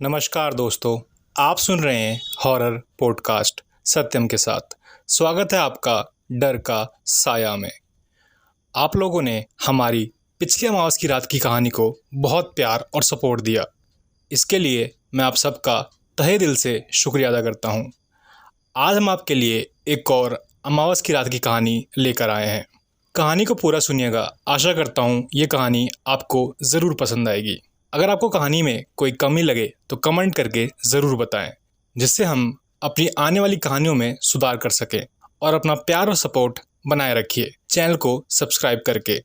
नमस्कार दोस्तों, आप सुन रहे हैं हॉरर पॉडकास्ट सत्यम के साथ। स्वागत है आपका डर का साया में। आप लोगों ने हमारी पिछली अमावस की रात की कहानी को बहुत प्यार और सपोर्ट दिया। इसके लिए मैं आप सबका तहे दिल से शुक्रिया अदा करता हूँ। आज हम आपके लिए एक और अमावस की रात की कहानी लेकर आए हैं। कहानी को पूरा सुनिएगा। आशा करता हूँ ये कहानी आपको ज़रूर पसंद आएगी। अगर आपको कहानी में कोई कमी लगे तो कमेंट करके ज़रूर बताएं, जिससे हम अपनी आने वाली कहानियों में सुधार कर सकें। और अपना प्यार और सपोर्ट बनाए रखिए चैनल को सब्सक्राइब करके,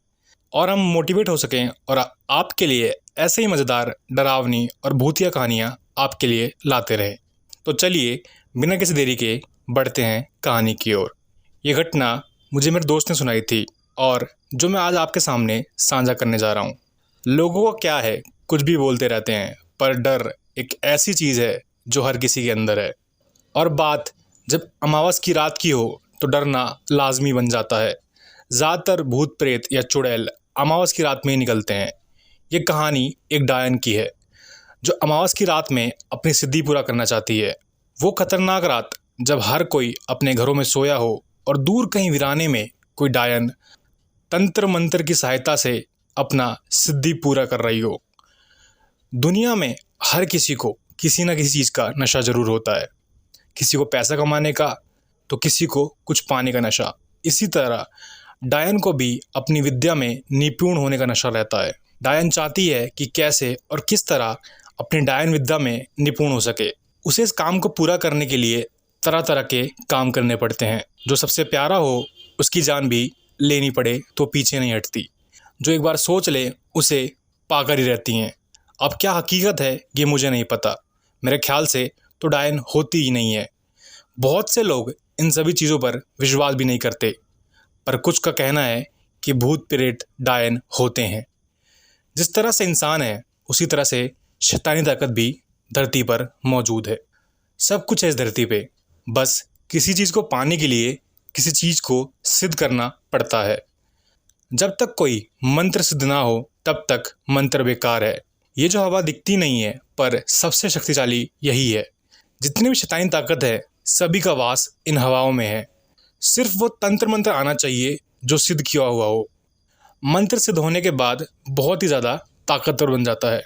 और हम मोटिवेट हो सकें और आपके लिए ऐसे ही मज़ेदार, डरावनी और भूतिया कहानियाँ आपके लिए लाते रहें। तो चलिए बिना किसी देरी के बढ़ते हैं कहानी की ओर। ये घटना मुझे मेरे दोस्त ने सुनाई थी और जो मैं आज आपके सामने साझा करने जा रहा हूँ। लोगों का क्या है, कुछ भी बोलते रहते हैं, पर डर एक ऐसी चीज़ है जो हर किसी के अंदर है। और बात जब अमावस की रात की हो तो डरना लाजमी बन जाता है। ज़्यादातर भूत प्रेत या चुड़ैल अमावस की रात में ही निकलते हैं। ये कहानी एक डायन की है जो अमावस की रात में अपनी सिद्धि पूरा करना चाहती है। वो खतरनाक रात जब हर कोई अपने घरों में सोया हो और दूर कहीं वीराने में कोई डायन तंत्र मंत्र की सहायता से अपना सिद्धि पूरा कर रही हो। दुनिया में हर किसी को किसी न किसी चीज़ का नशा ज़रूर होता है। किसी को पैसा कमाने का, तो किसी को कुछ पाने का नशा। इसी तरह डायन को भी अपनी विद्या में निपुण होने का नशा रहता है। डायन चाहती है कि कैसे और किस तरह अपनी डायन विद्या में निपुण हो सके। उसे इस काम को पूरा करने के लिए तरह तरह के काम करने पड़ते हैं। जो सबसे प्यारा हो उसकी जान भी लेनी पड़े तो पीछे नहीं हटती। जो एक बार सोच ले उसे पाकर ही रहती हैं। अब क्या हकीकत है ये मुझे नहीं पता। मेरे ख्याल से तो डायन होती ही नहीं है। बहुत से लोग इन सभी चीज़ों पर विश्वास भी नहीं करते, पर कुछ का कहना है कि भूत प्रेत डायन होते हैं। जिस तरह से इंसान है उसी तरह से शैतानी ताकत भी धरती पर मौजूद है। सब कुछ है इस धरती पे, बस किसी चीज़ को पाने के लिए किसी चीज़ को सिद्ध करना पड़ता है। जब तक कोई मंत्र सिद्ध ना हो तब तक मंत्र बेकार है। ये जो हवा दिखती नहीं है पर सबसे शक्तिशाली यही है। जितनी भी शैतानी ताकत है सभी का वास इन हवाओं में है। सिर्फ वो तंत्र मंत्र आना चाहिए जो सिद्ध किया हुआ हो। मंत्र सिद्ध होने के बाद बहुत ही ज़्यादा ताकतवर बन जाता है,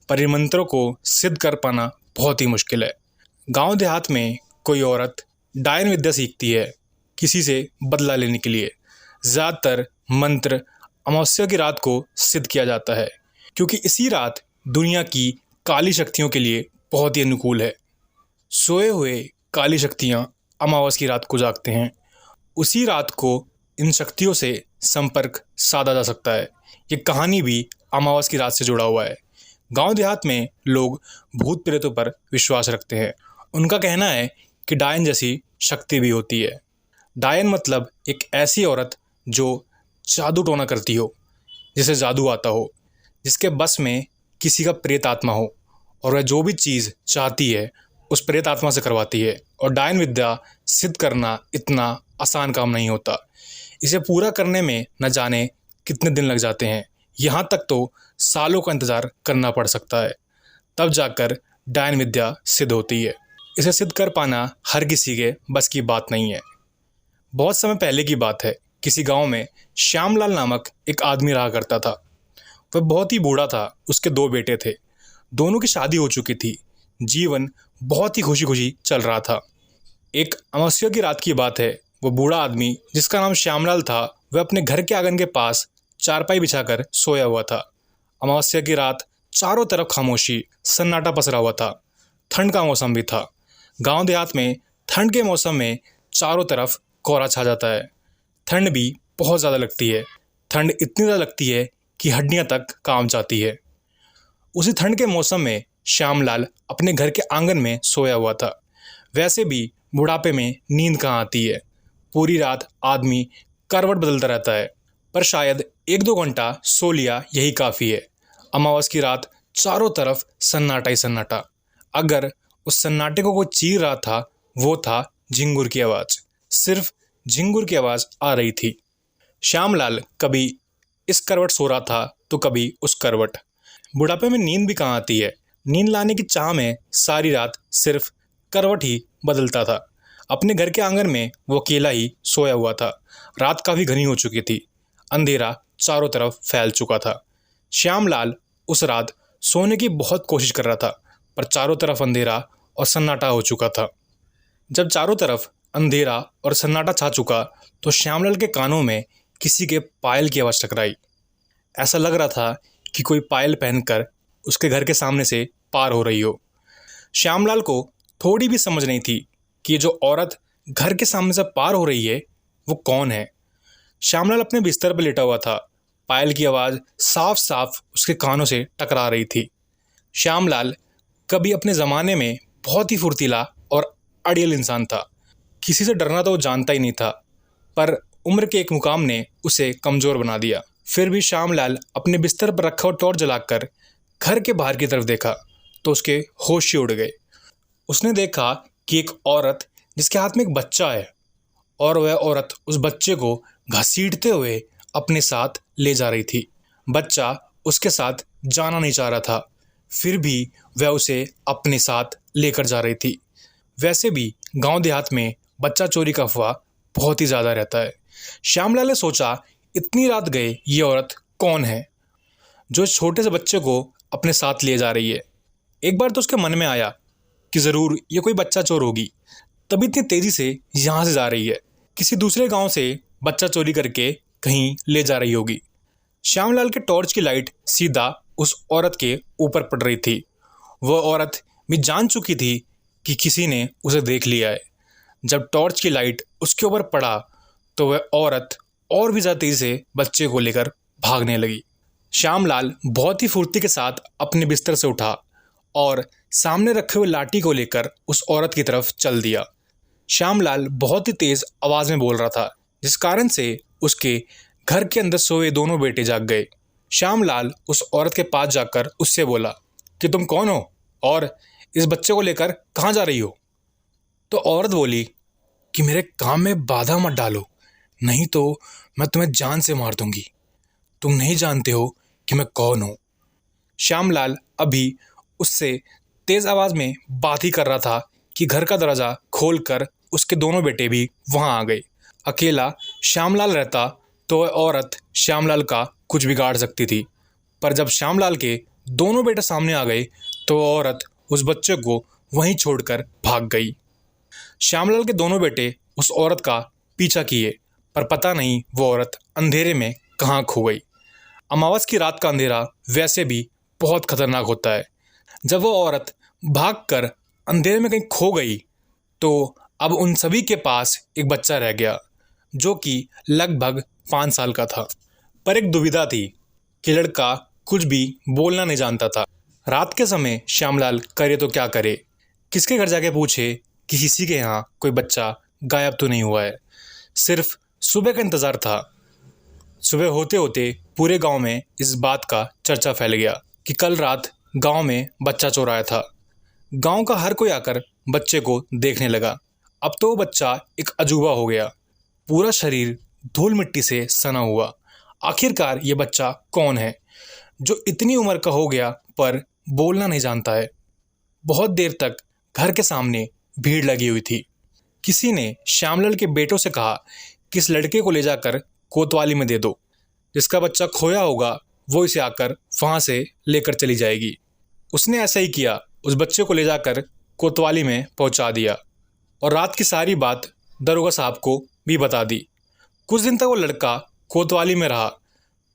पर इन मंत्रों को सिद्ध कर पाना बहुत ही मुश्किल है। गांव देहात में कोई औरत डायन विद्या सीखती है किसी से बदला लेने के लिए। ज़्यादातर मंत्र अमावस्या की रात को सिद्ध किया जाता है, क्योंकि इसी रात दुनिया की काली शक्तियों के लिए बहुत ही अनुकूल है। सोए हुए काली शक्तियाँ अमावस की रात को जागते हैं। उसी रात को इन शक्तियों से संपर्क साधा जा सकता है। ये कहानी भी अमावस की रात से जुड़ा हुआ है। गांव देहात में लोग भूत प्रेतों पर विश्वास रखते हैं। उनका कहना है कि डायन जैसी शक्ति भी होती है। डायन मतलब एक ऐसी औरत जो जादू टोना करती हो, जिसे जादू आता हो, जिसके बस में किसी का प्रेत आत्मा हो और वह जो भी चीज़ चाहती है उस प्रेत आत्मा से करवाती है। और डायन विद्या सिद्ध करना इतना आसान काम नहीं होता। इसे पूरा करने में न जाने कितने दिन लग जाते हैं। यहाँ तक तो सालों का इंतज़ार करना पड़ सकता है, तब जाकर डायन विद्या सिद्ध होती है। इसे सिद्ध कर पाना हर किसी के बस की बात नहीं है। बहुत समय पहले की बात है। किसी गाँव में श्यामलाल नामक एक आदमी रहा करता था। वह बहुत ही बूढ़ा था। उसके 2 बेटे थे। दोनों की शादी हो चुकी थी। जीवन बहुत ही खुशी खुशी चल रहा था। एक अमावस्या की रात की बात है। वो बूढ़ा आदमी जिसका नाम श्यामलाल था, वह अपने घर के आंगन के पास चारपाई बिछाकर सोया हुआ था। अमावस्या की रात चारों तरफ खामोशी, सन्नाटा पसरा हुआ था। ठंड का मौसम भी था। गांव देहात में ठंड के मौसम में चारों तरफ कोहरा छा जाता है। ठंड भी बहुत ज़्यादा लगती है। ठंड इतनी ज़्यादा लगती है कि हड्डियां तक काम जाती है। उसी ठंड के मौसम में श्यामलाल अपने घर के आंगन में सोया हुआ था। वैसे भी बुढ़ापे में नींद कहाँ आती है। पूरी रात आदमी करवट बदलता रहता है, पर शायद 1-2 घंटा सो लिया यही काफ़ी है। अमावस की रात चारों तरफ सन्नाटा ही सन्नाटा। अगर उस सन्नाटे को कोई चीर रहा था वो था झिंगुर की आवाज़। सिर्फ झिंगुर की आवाज़ आ रही थी। श्यामलाल कभी इस करवट सो रहा था तो कभी उस करवट। बुढ़ापे में नींद भी कहाँ आती है। नींद लाने की चाह में सारी रात सिर्फ करवट ही बदलता था। अपने घर के आंगन में वो अकेला ही सोया हुआ था। रात काफ़ी घनी हो चुकी थी। अंधेरा चारों तरफ फैल चुका था। श्यामलाल उस रात सोने की बहुत कोशिश कर रहा था, पर चारों तरफ अंधेरा और सन्नाटा हो चुका था। जब चारों तरफ अंधेरा और सन्नाटा छा चुका तो श्यामलाल के कानों में किसी के पायल की आवाज़ टकराई। ऐसा लग रहा था कि कोई पायल पहनकर उसके घर के सामने से पार हो रही हो। श्यामलाल को थोड़ी भी समझ नहीं थी कि ये जो औरत घर के सामने से पार हो रही है वो कौन है। श्यामलाल अपने बिस्तर पर लेटा हुआ था। पायल की आवाज़ साफ साफ उसके कानों से टकरा रही थी। श्यामलाल कभी अपने ज़माने में बहुत ही फुर्तीला और अड़ियल इंसान था। किसी से डरना तो वो जानता ही नहीं था, पर उम्र के एक मुकाम ने उसे कमज़ोर बना दिया। फिर भी श्यामलाल अपने बिस्तर पर रखा हुआ टॉर्च जलाकर घर के बाहर की तरफ देखा तो उसके होश ही उड़ गए। उसने देखा कि एक औरत जिसके हाथ में एक बच्चा है और वह औरत उस बच्चे को घसीटते हुए अपने साथ ले जा रही थी। बच्चा उसके साथ जाना नहीं चाह रहा था, फिर भी वह उसे अपने साथ लेकर जा रही थी। वैसे भी गांव देहात में बच्चा चोरी का अफवाह बहुत ही ज़्यादा रहता है। श्यामलाल ने सोचा, इतनी रात गए ये औरत कौन है जो इस छोटे से बच्चे को अपने साथ ले जा रही है। एक बार तो उसके मन में आया कि ज़रूर ये कोई बच्चा चोर होगी, तभी इतनी तेज़ी से यहाँ से जा रही है। किसी दूसरे गांव से बच्चा चोरी करके कहीं ले जा रही होगी। श्यामलाल के टॉर्च की लाइट सीधा उस औरत के ऊपर पड़ रही थी। वह औरत भी जान चुकी थी कि किसी ने उसे देख लिया है। जब टॉर्च की लाइट उसके ऊपर पड़ा तो वह औरत और भी ज़्यादा तेज़ी से बच्चे को लेकर भागने लगी। श्यामलाल बहुत ही फुर्ती के साथ अपने बिस्तर से उठा और सामने रखे हुए लाठी को लेकर उस औरत की तरफ चल दिया। श्यामलाल बहुत ही तेज़ आवाज़ में बोल रहा था, जिस कारण से उसके घर के अंदर सोए दोनों बेटे जाग गए। श्यामलाल उस औरत के पास जाकर उससे बोला कि तुम कौन हो और इस बच्चे को लेकर कहाँ जा रही हो। तो औरत बोली कि मेरे काम में बाधा मत डालो, नहीं तो मैं तुम्हें जान से मार दूंगी। तुम नहीं जानते हो कि मैं कौन हूँ। श्यामलाल अभी उससे तेज़ आवाज़ में बात ही कर रहा था कि घर का दरवाज़ा खोलकर उसके दोनों बेटे भी वहाँ आ गए। अकेला श्यामलाल रहता तो वह औरत श्यामलाल का कुछ बिगाड़ सकती थी, पर जब श्यामलाल के दोनों बेटे सामने आ गए तो वह औरत उस बच्चे को वहीं छोड़कर भाग गई। श्यामलाल के दोनों बेटे उस औरत का पीछा किए, पर पता नहीं वो औरत अंधेरे में कहाँ खो गई। अमावस की रात का अंधेरा वैसे भी बहुत खतरनाक होता है। जब वो औरत भागकर अंधेरे में कहीं खो गई तो अब उन सभी के पास एक बच्चा रह गया जो कि लगभग 5 साल का था। पर एक दुविधा थी कि लड़का कुछ भी बोलना नहीं जानता था। रात के समय श्यामलाल करे तो क्या करे, किसके घर जाके पूछे कि किसी के यहाँ कोई बच्चा गायब तो नहीं हुआ है। सिर्फ सुबह का इंतज़ार था। सुबह होते होते पूरे गांव में इस बात का चर्चा फैल गया कि कल रात गांव में बच्चा चोराया था। गांव का हर कोई आकर बच्चे को देखने लगा। अब तो वो बच्चा एक अजूबा हो गया, पूरा शरीर धूल मिट्टी से सना हुआ। आखिरकार ये बच्चा कौन है जो इतनी उम्र का हो गया पर बोलना नहीं जानता है। बहुत देर तक घर के सामने भीड़ लगी हुई थी। किसी ने श्यामलाल के बेटों से कहा कि इस लड़के को ले जाकर कोतवाली में दे दो, जिसका बच्चा खोया होगा वो इसे आकर वहाँ से लेकर चली जाएगी। उसने ऐसा ही किया, उस बच्चे को ले जाकर कोतवाली में पहुँचा दिया और रात की सारी बात दरोगा साहब को भी बता दी। कुछ दिन तक वो लड़का कोतवाली में रहा,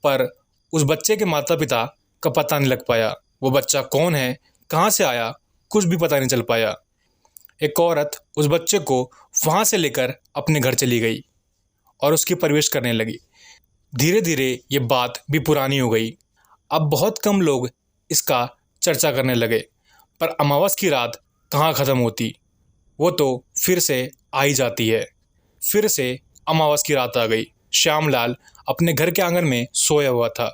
पर उस बच्चे के माता पिता का पता नहीं लग पाया। वो बच्चा कौन है, कहाँ से आया, कुछ भी पता नहीं चल पाया। एक औरत उस बच्चे को वहाँ से लेकर अपने घर चली गई और उसकी परवरिश करने लगी। धीरे धीरे ये बात भी पुरानी हो गई। अब बहुत कम लोग इसका चर्चा करने लगे, पर अमावस की रात कहाँ ख़त्म होती, वो तो फिर से आ ही जाती है। फिर से अमावस की रात आ गई। श्यामलाल अपने घर के आंगन में सोया हुआ था।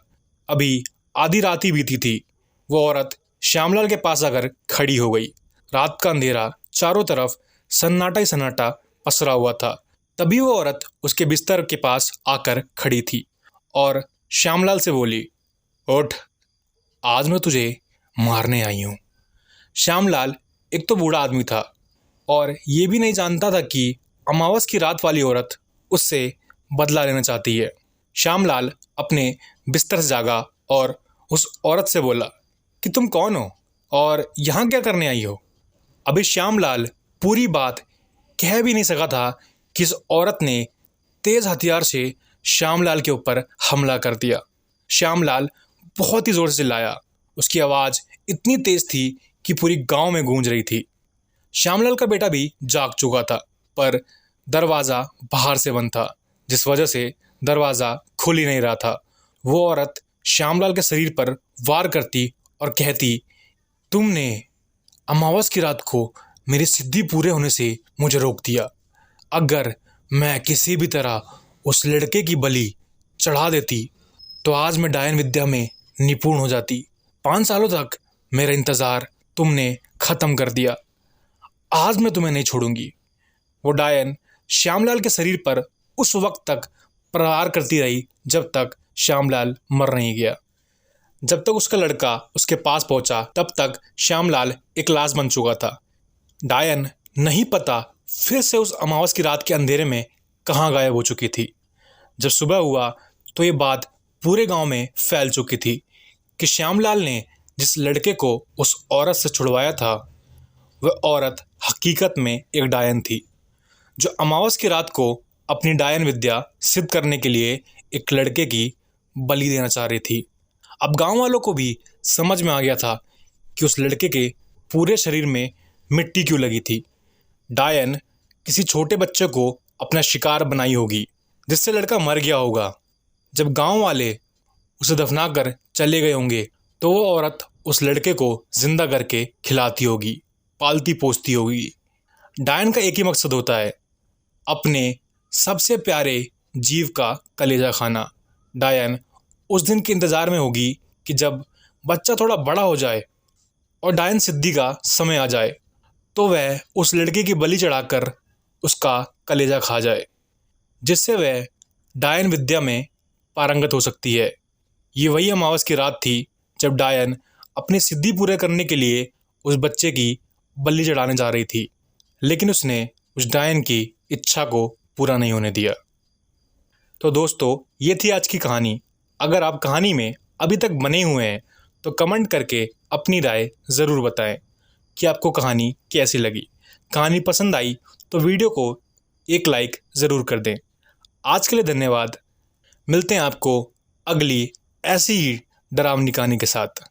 अभी आधी रात ही बीती थी। वो औरत श्यामलाल के पास आकर खड़ी हो गई। रात का अंधेरा चारों तरफ सन्नाटा ही सन्नाटा पसरा हुआ था। तभी वो औरत उसके बिस्तर के पास आकर खड़ी थी और श्यामलाल से बोली, उठ, आज मैं तुझे मारने आई हूँ। श्यामलाल एक तो बूढ़ा आदमी था और ये भी नहीं जानता था कि अमावस की रात वाली औरत उससे बदला लेना चाहती है। श्यामलाल अपने बिस्तर से जागा और उस औरत से बोला कि तुम कौन हो और यहाँ क्या करने आई हो। अभी श्यामलाल पूरी बात कह भी नहीं सका था कि इस औरत ने तेज हथियार से श्यामलाल के ऊपर हमला कर दिया। श्यामलाल बहुत ही जोर से चिल्लाया। उसकी आवाज़ इतनी तेज थी कि पूरी गांव में गूंज रही थी। श्यामलाल का बेटा भी जाग चुका था, पर दरवाज़ा बाहर से बंद था, जिस वजह से दरवाज़ा खुल ही नहीं रहा था। वो औरत श्यामलाल के शरीर पर वार करती और कहती, तुमने अमावस की रात को मेरी सिद्धि पूरे होने से मुझे रोक दिया। अगर मैं किसी भी तरह उस लड़के की बलि चढ़ा देती तो आज मैं डायन विद्या में निपुण हो जाती। 5 सालों तक मेरा इंतज़ार तुमने ख़त्म कर दिया। आज मैं तुम्हें नहीं छोड़ूंगी। वो डायन श्यामलाल के शरीर पर उस वक्त तक प्रहार करती रही जब तक श्यामलाल मर नहीं गया। जब तक उसका लड़का उसके पास पहुंचा तब तक श्यामलाल एक लाश बन चुका था। डायन नहीं पता फिर से उस अमावस की रात के अंधेरे में कहाँ गायब हो चुकी थी। जब सुबह हुआ तो ये बात पूरे गांव में फैल चुकी थी कि श्यामलाल ने जिस लड़के को उस औरत से छुड़वाया था वह औरत हकीकत में एक डायन थी, जो अमावस की रात को अपनी डायन विद्या सिद्ध करने के लिए एक लड़के की बलि देना चाह रही थी। अब गांव वालों को भी समझ में आ गया था कि उस लड़के के पूरे शरीर में मिट्टी क्यों लगी थी। डायन किसी छोटे बच्चे को अपना शिकार बनाई होगी, जिससे लड़का मर गया होगा। जब गांव वाले उसे दफना कर चले गए होंगे तो वो औरत उस लड़के को जिंदा करके खिलाती होगी, पालती पोसती होगी। डायन का एक ही मकसद होता है, अपने सबसे प्यारे जीव का कलेजा खाना। डायन उस दिन के इंतज़ार में होगी कि जब बच्चा थोड़ा बड़ा हो जाए और डायन सिद्धि का समय आ जाए तो वह उस लड़के की बलि चढ़ाकर उसका कलेजा खा जाए, जिससे वह डायन विद्या में पारंगत हो सकती है। ये वही अमावस की रात थी जब डायन अपनी सिद्धि पूरे करने के लिए उस बच्चे की बलि चढ़ाने जा रही थी, लेकिन उसने उस डायन की इच्छा को पूरा नहीं होने दिया। तो दोस्तों, ये थी आज की कहानी। अगर आप कहानी में अभी तक बने हुए हैं तो कमेंट करके अपनी राय ज़रूर बताएं कि आपको कहानी कैसी लगी। कहानी पसंद आई तो वीडियो को एक लाइक ज़रूर कर दें। आज के लिए धन्यवाद। मिलते हैं आपको अगली ऐसी ही डरावनी कहानी के साथ।